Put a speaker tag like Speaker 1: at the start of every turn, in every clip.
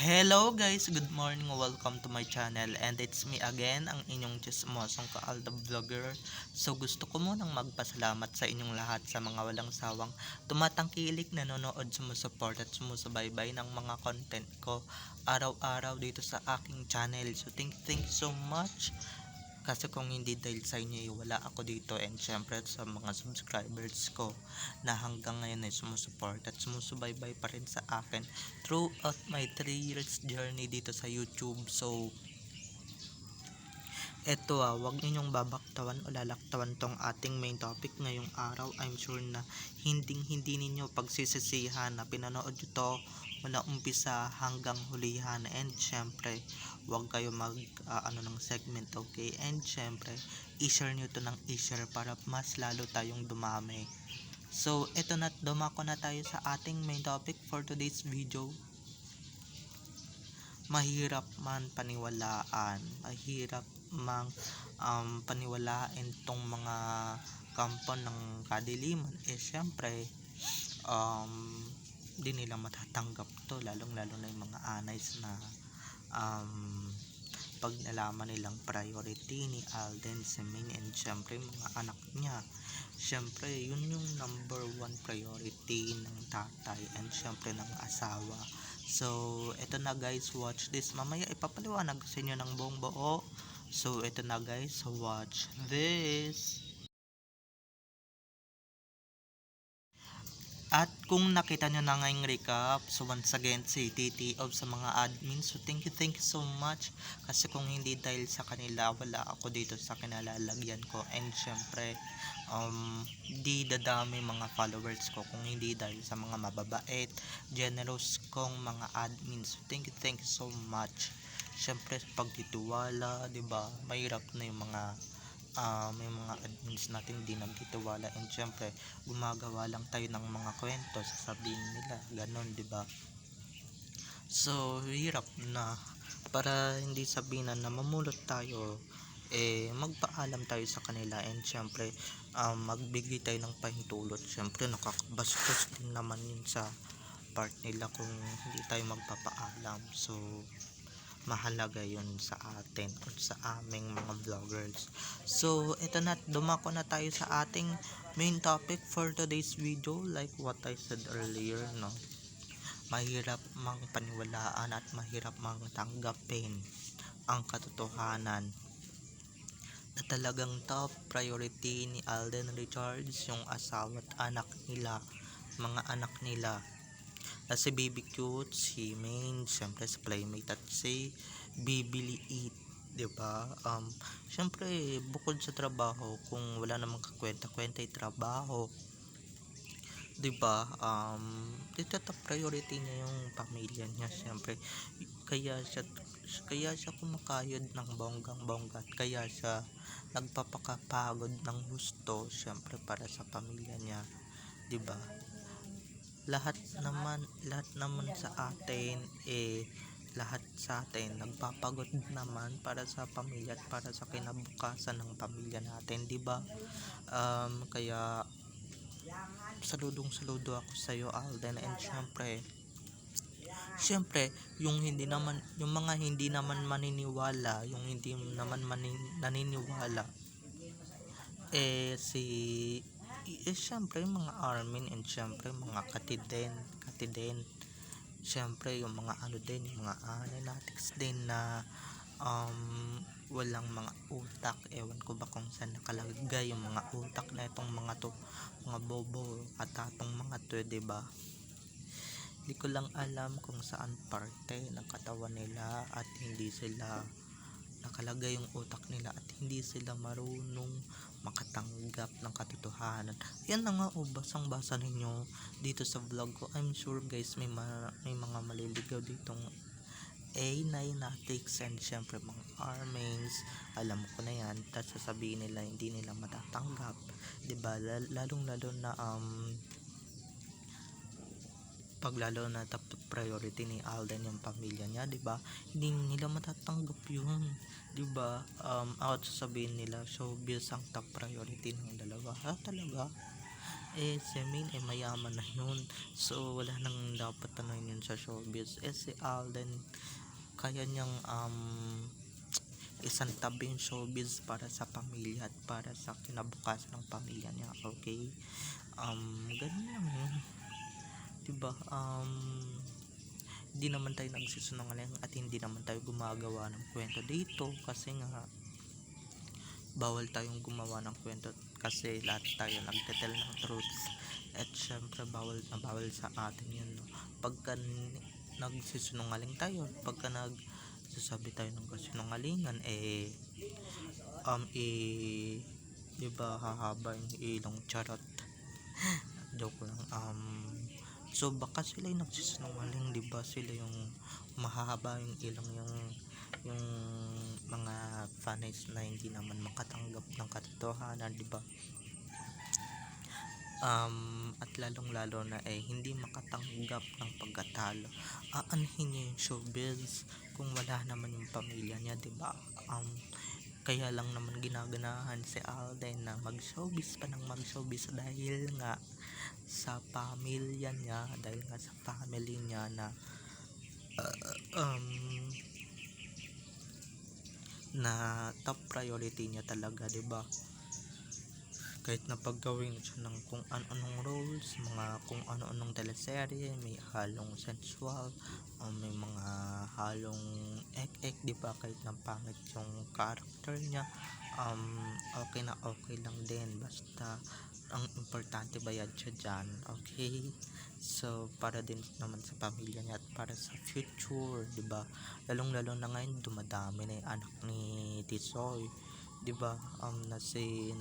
Speaker 1: Hello guys, good morning, welcome to my channel and it's me again, ang inyong chismosong Kaalda Vlogger. So gusto ko munang magpasalamat sa inyong lahat sa mga walang sawang tumatangkilik, nanonood, sumusuport at sumusubaybay ng mga content ko araw-araw dito sa aking channel. So thank you so much. Kasi kung hindi dahil sa inyo, wala ako dito, and syempre sa mga subscribers ko na hanggang ngayon ay sumusuport at sumusubaybay pa rin sa akin throughout my 3 years journey dito sa YouTube. So eto wag ninyong babaktawan o lalaktawan tong ating main topic ngayong araw. I'm sure na hindi ninyo pagsisisihan na pinanood nyo to mula umpisa hanggang hulihan, and syempre wag kayo mag ng segment, okay? And syempre i-share nyo to ng i-share para mas lalo tayong dumami. So eto na, dumako na tayo sa ating main topic for today's video. Mahirap man paniwalaan, mahirap mang paniwalain tong mga kampo ng kadiliman, syempre di nila matatanggap to, lalong lalo na yung mga anays na pag nalaman nilang priority ni Alden, si Min, and syempre mga anak niya. Syempre yun yung number one priority ng tatay and syempre ng asawa. So eto na guys, watch this. Mamaya ipapaliwanag sa inyo ng buong buo. So eto na guys, watch this. At kung nakita nyo na ngayong recap, so once again si Titi of sa mga admin, so thank you so much. Kasi kung hindi dahil sa kanila, wala ako dito sa kinalalagyan ko, and syempre di dadami mga followers ko kung hindi dahil sa mga mababait, generous kong mga admin. So thank you so much. Syempre pagtitiwala, 'di ba? Mahirap na yung mga may mga admins natin hindi nagtitiwala, and syempre gumagawa lang tayo ng mga kwento, sasabihin nila ganon, di ba? So hirap na, para hindi sabihin na mamulot tayo, magpaalam tayo sa kanila, and syempre magbigay tayo ng pahintulot. Syempre nakakabastos din naman yun sa part nila kung hindi tayo magpapaalam. So mahalaga yun sa atin o sa aming mga vloggers. So ito na, dumako na tayo sa ating main topic for today's video. Like what I said earlier, no, mahirap mang paniwalaan at mahirap mang tanggapin ang katotohanan na talagang top priority ni Alden Richards yung asawa at anak nila, mga anak nila na si Baby Cute, si Main, syempre si Playmate at si Baby Liit, 'di ba? Syempre bukod sa trabaho, kung wala namang kakwenta-kwenta yung trabaho, 'di ba? Dito top priority niya yung pamilya niya, syempre. Kaya siya kumakayod ng bonggang-bongga, at kaya siya nagpapakapagod ng gusto, syempre para sa pamilya niya, 'di ba? Lahat naman sa atin, lahat sa atin nagpapagod naman para sa pamilya at para sa kinabukasan ng pamilya natin, di ba? Kaya saludo ako sa iyo, Alden, and syempre yung mga hindi naman maniniwala, yung hindi naman naniniwala, si syempre yung mga armin, and syempre mga katiden, syempre yung mga ano din, yung mga analytics din na walang mga utak. Ewan ko ba kung saan nakalagay yung mga utak na itong mga to, mga bobo katatong mga to, diba? Hindi ko lang alam kung saan parte ng katawan nila at hindi sila nakalagay yung utak nila, at hindi sila marunong makatanggap ng katotohanan. Yan na nga, basang basa ninyo dito sa vlog ko. I'm sure guys may mga maliligaw ditong A9natics, and syempre mga armains, alam ko na yan, tapos sasabihin nila hindi nila matatanggap, diba? Lalong lalo na lalo na top priority ni Alden yung pamilya niya, 'di ba? Hindi nila matatanggap 'yun, 'di ba? Out sasabihin nila showbiz ang top priority ng dalawa. Talaga? Si Main mayaman na yun. So wala nang dapat tanongin yun sa showbiz. Si Alden kaya niyang isang tabi yung showbiz para sa pamilya at para sa kinabukasan ng pamilya niya. Okay? Ganun lang yun. Diba? Hindi naman tayo nagsisinungaling at hindi naman tayo gumagawa ng kwento dito kasi nga bawal tayong gumawa ng kwento kasi lahat tayo nagtetel ng truth at syempre bawal na bawal sa atin yun, no? Pagka nagsisinungaling tayo, pagka nagsasabi tayo ng kasinungalingan diba hahaba yung ilong, charot. Joke lang. So baka sila yung nagsisinungaling, diba? Sila yung mahahaba yung ilong, yung mga fans na hindi naman makatanggap ng katotohanan, diba? At lalong lalo na hindi makatanggap ng pagkatalo. Aanhin niya yung showbiz kung wala naman yung pamilya niya, diba? Kaya lang naman ginaganahan si Alden na mag-showbiz pa ng mag-showbiz dahil nga sa pamilya niya, dahil nga sa family niya na na top priority niya talaga, diba? Kahit na paggawin siya ng kung ano-anong roles, mga kung ano-anong teleserye, may halong sensual, may mga halong ek-ek, diba? Kahit na pangit yung character niya, okay na okay lang din, basta ang importante bayad siya dyan. Okay? So para din naman sa pamilya niya at para sa future, diba? Lalong lalo na ngayon dumadami na yung anak ni Tisoy, diba? Na si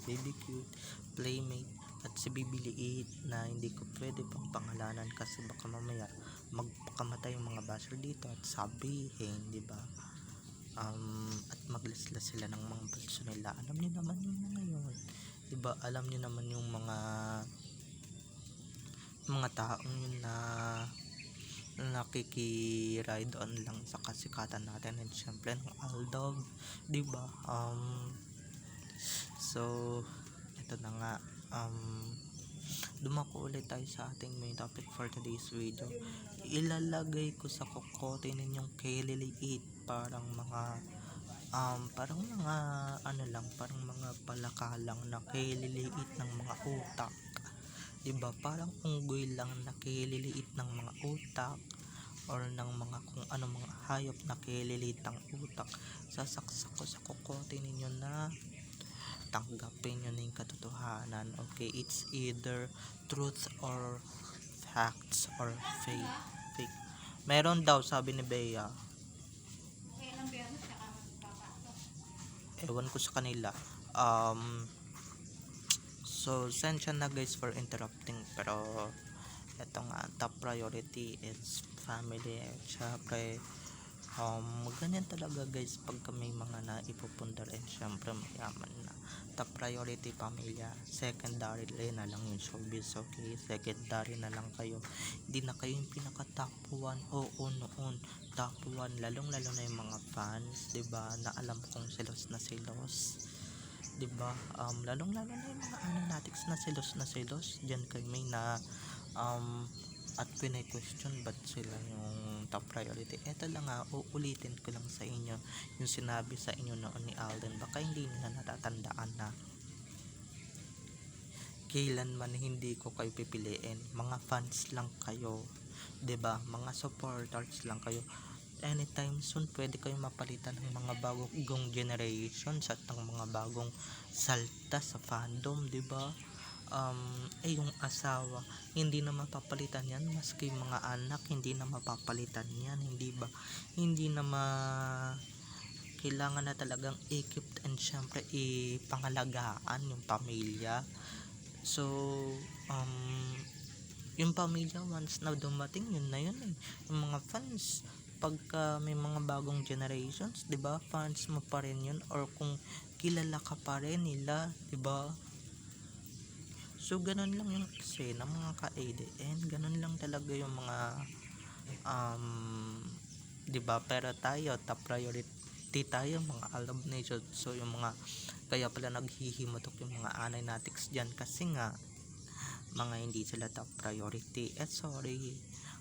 Speaker 1: Baby Cute, Playmate, at si Bibi Liit na hindi ko pwede pang pangalanan kasi baka mamaya magpakamatay yung mga basher dito at sabihin, diba? At maglaslas sila ng mga bulso nila. Alam niyo naman yung mga yun, diba? Alam niyo naman yung mga taong yun na nakiki-ride on lang sa kasikatan natin and syempre ng Aldog, diba? So ito na nga, dumako ulit tayo sa ating main topic for today's video. Ilalagay ko sa kokote ninyong kililiit parang mga parang mga palaka lang na kililiit ng mga utak, diba? Parang unggoy lang na kililiit ng mga utak or ng mga kung ano mga hayop na kililiit ng utak. Sasaksak ko sa kokote ninyo na tanggapin nyo na yung katotohanan. Okay, it's either truth or facts or fake. Meron daw, sabi ni Bea. Ewan ko sa kanila. So sensya na guys for interrupting, pero ito nga, top priority is family. Syempre ganyan talaga guys pagka may mga naipupundar and syempre mayaman na. Top priority pamilya, secondary na lang yung showbiz. Okay, secondary na lang kayo, hindi na kayo yung pinaka top 1. Oo, noon top 1, lalong lalo na yung mga fans, diba, na alam kong selos na selos, diba? Lalong lalo na yung mga ananatics na selos dyan kay may na at question ba't sila yung top priority. Eto lang nga, uulitin ko lang sa inyo yung sinabi sa inyo noon ni Alden, baka hindi nila natatandaan na kailanman hindi ko kayo pipiliin, mga fans lang kayo, diba? Mga supporters lang kayo. Anytime soon pwede kayong mapalitan ng mga bagong generations at ng mga bagong salta sa fandom, diba? Yung asawa hindi na mapapalitan yan, maski mga anak hindi na mapapalitan yan, hindi ba? Hindi na kailangan na talagang i-keep and syempre ipangalagaan yung pamilya. So yung pamilya once na dumating, yun na yun yung mga fans pagka may mga bagong generations, diba? Fans mo pa rin yun, or kung kilala ka pa rin nila, diba? So ganun lang yung eksena mga ka-ADN, ganun lang talaga yung mga diba? Pero tayo top priority tayo mga Alab Nation. So yung mga kaya pala naghihimatok yung mga anay natics dyan kasi nga mga hindi sila top priority. Sorry,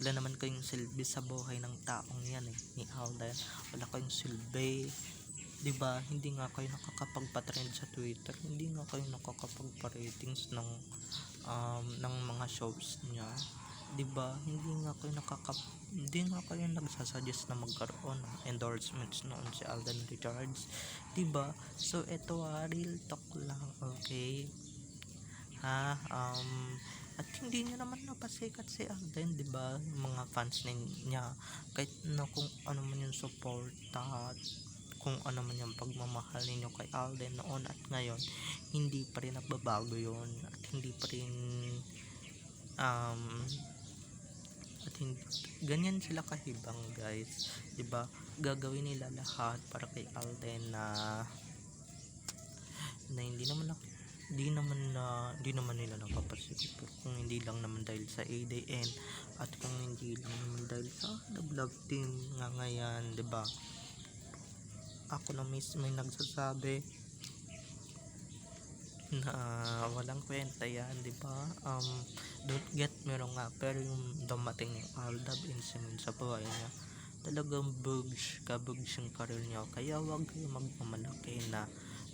Speaker 1: wala naman kayong silbi sa buhay ng taong yan ni Alden. Wala kayong silbi, 'di ba? Hindi nga kayo nakakapagpa-trend sa Twitter, hindi nga kayo nakakapagpa-ratings ng mga shows niya, 'di ba? Hindi nga kayo nagsasuggest na magkaroon ng endorsements noon si Alden Richards, 'di ba? So eto real talk lang, okay? At hindi niya naman napasikat si Alden, 'di ba? Mga fans niya kahit na kung ano man yung suporta, kung ano man yung pagmamahal ninyo kay Alden noon at ngayon, hindi pa rin nagbabago yon, at hindi pa rin um at hindi, ganyan sila kahibang, guys, 'di ba? Gagawin nila lahat para kay Alden na hindi naman nila napapasigit, pero kung hindi lang naman dahil sa ADN at kung hindi lang naman dahil sa love team nga ngayon, 'di ba? Ako na mismo may nagsasabi na walang kwenta yan, 'di ba? Don't get me wrong nga, pero yung dumating yung Aldab incident sa buhay niya, talagang bugs yung career niya, kaya wag kayo magmamalaki na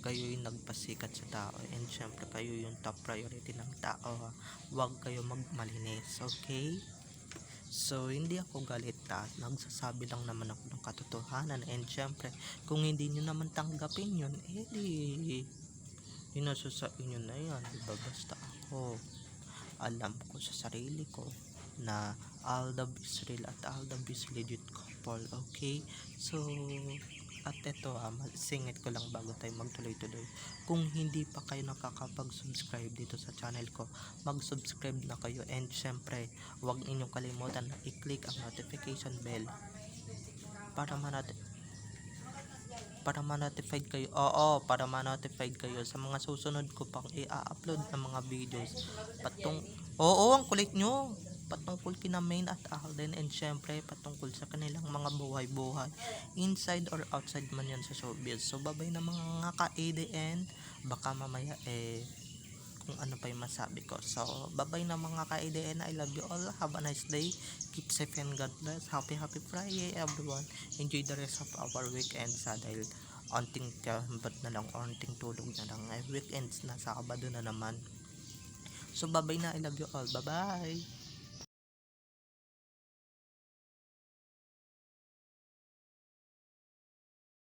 Speaker 1: kayo yung nagpasikat sa tao, and syempre kayo yung top priority ng tao, wag kayo magmalinis, okay? So hindi ako galit, nagsasabi lang naman ako ng katotohanan, and syempre kung hindi nyo naman tanggapin yun, di yun nasa sa inyo na yan, diba? Basta ako alam ko sa sarili ko na Aldab is real at Aldab is legit couple, okay? So at eto singit ko lang bago tayo magtuloy-tuloy. Kung hindi pa kayo nakakapag-subscribe dito sa channel ko, mag-subscribe na kayo, and syempre huwag ninyong kalimutan na i-click ang notification bell para ma-notified kayo. Para ma-notified kayo sa mga susunod ko pang i-upload na mga videos ang kulit nyo patungkol kina Main at Alden, and syempre patungkol sa kanilang mga buhay-buhay inside or outside man yan sa showbiz. So babay na mga ka-ADN, baka mamaya kung ano pa yung masabi ko. So babay na mga ka-ADN, I love you all, have a nice day, keep safe and God bless, happy Friday everyone, enjoy the rest of our weekend dahil onting kambot na lang, onting tulog na lang, weekends na, sa Sabado na naman. So babay na, I love you all, bye bye.